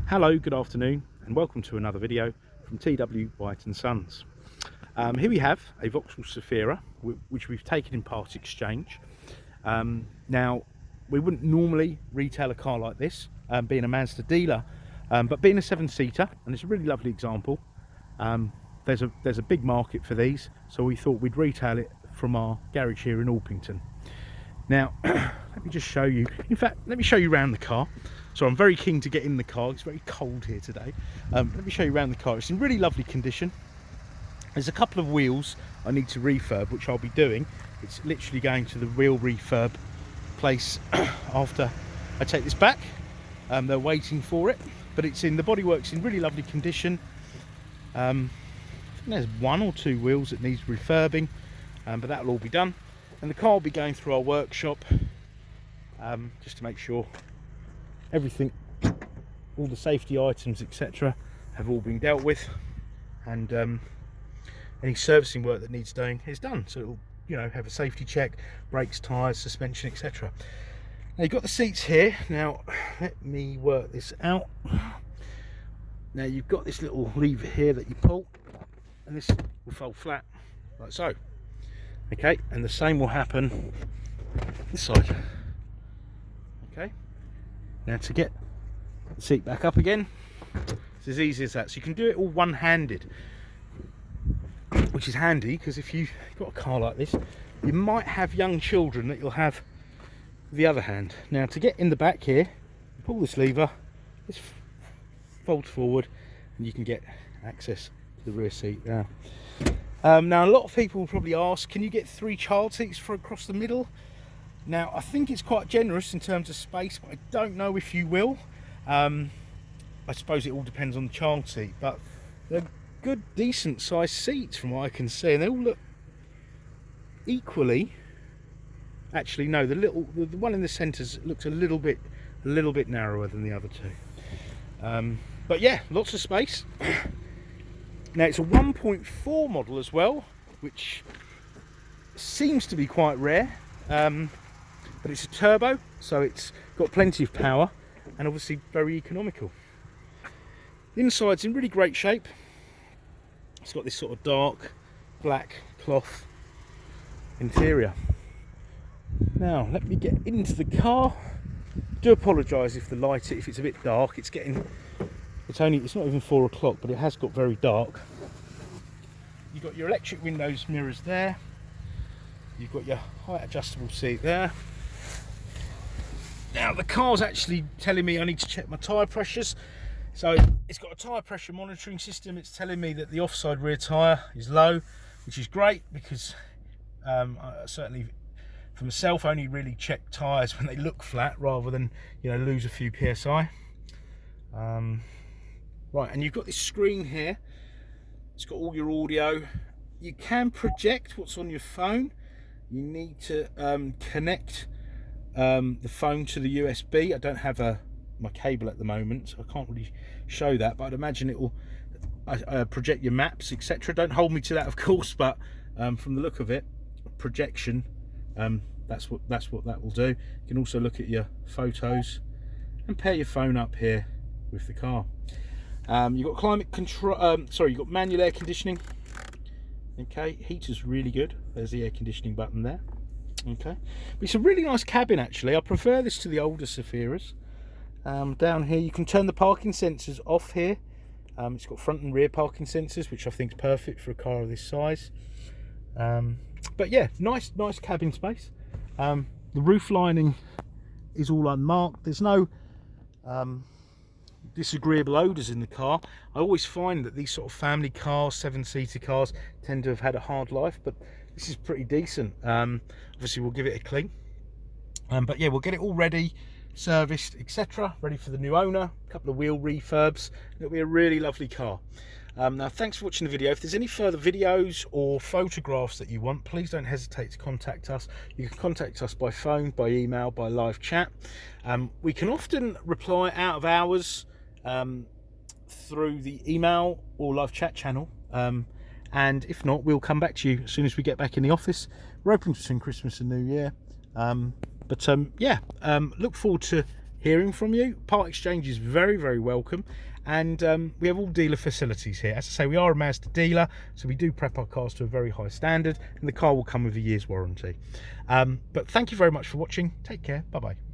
Hello, good afternoon, and welcome to another video from TW White & Sons. Here we have a Vauxhall Zafira, which we've taken in part exchange. Now, we wouldn't normally retail a car like this, being a Mazda dealer, but being a 7-seater, and it's a really lovely example. There's a big market for these, so we thought we'd retail it from our garage here in Orpington. Now, let me just show you. In fact, let me show you around the car. So I'm very keen to get in the car. It's very cold here today. Let me show you around the car. It's in really lovely condition. There's a couple of wheels I need to refurb, which I'll be doing. It's literally going to the wheel refurb place after I take this back. They're waiting for it, but it's in the bodywork's in really lovely condition. I think there's 1 or 2 wheels that needs refurbing, but that'll all be done. And the car will be going through our workshop just to make sure everything, all the safety items, etc., have all been dealt with, and any servicing work that needs doing is done. So it'll, you know, have a safety check, brakes, tyres, suspension, etc. Now you've got the seats here. Now let me work this out. Now you've got this little lever here that you pull, and this will fold flat like so. Okay, and the same will happen this side. Okay, now to get the seat back up again, it's as easy as that. So you can do it all one-handed, which is handy, because if you've got a car like this, you might have young children that you'll have the other hand. Now to get in the back here, pull this lever, this folds forward, and you can get access to the rear seat now. Now a lot of people will probably ask, can you get 3 child seats for across the middle? Now I think it's quite generous in terms of space, but I don't know if you will. I suppose it all depends on the child seat, but they're good, decent sized seats from what I can see, and they all look equally. Actually no, the one in the centre looks a little bit narrower than the other 2. But yeah, lots of space. Now it's a 1.4 model as well, which seems to be quite rare, but it's a turbo, so it's got plenty of power and obviously very economical. The inside's in really great shape. It's got this sort of dark black cloth interior. Now let me get into the car. Do apologise if it's a bit dark. It's not even 4 o'clock, but it has got very dark. You've got your electric windows mirrors there. You've got your height adjustable seat there. Now the car's actually telling me I need to check my tyre pressures. So it's got a tyre pressure monitoring system. It's telling me that the offside rear tyre is low, which is great, because I certainly for myself only really check tyres when they look flat, rather than, you know, lose a few psi. Right, and you've got this screen here. It's got all your audio. You can project what's on your phone. You need to connect the phone to the USB. I don't have my cable at the moment, so I can't really show that, but I'd imagine it will project your maps, etc. Don't hold me to that, of course, but from the look of it, projection, that's what that will do. You can also look at your photos and pair your phone up here with the car. You've got climate control, you've got manual air conditioning. Okay, heater's really good. There's the air conditioning button there. Okay, but it's a really nice cabin actually. I prefer this to the older Zafiras. Down here you can turn the parking sensors off here. It's got front and rear parking sensors, which I think is perfect for a car of this size. But yeah, nice cabin space. The roof lining is all unmarked. There's no disagreeable odours in the car. I always find that these sort of family cars, 7-seater cars, tend to have had a hard life, but this is pretty decent. Obviously we'll give it a clean, but yeah, we'll get it all ready, serviced, etc., ready for the new owner. A couple of wheel refurbs. It'll be a really lovely car. Now thanks for watching the video. If there's any further videos or photographs that you want, please don't hesitate to contact us. You can contact us by phone, by email, by live chat. We can often reply out of hours through the email or live chat channel, and if not, we'll come back to you as soon as we get back in the office. We're open between Christmas and New Year, but yeah, look forward to hearing from you. Part exchange is very, very welcome. And we have all dealer facilities here. As I say, we are a Mazda dealer, so we do prep our cars to a very high standard, and the car will come with a year's warranty. But thank you very much for watching. Take care. Bye-bye.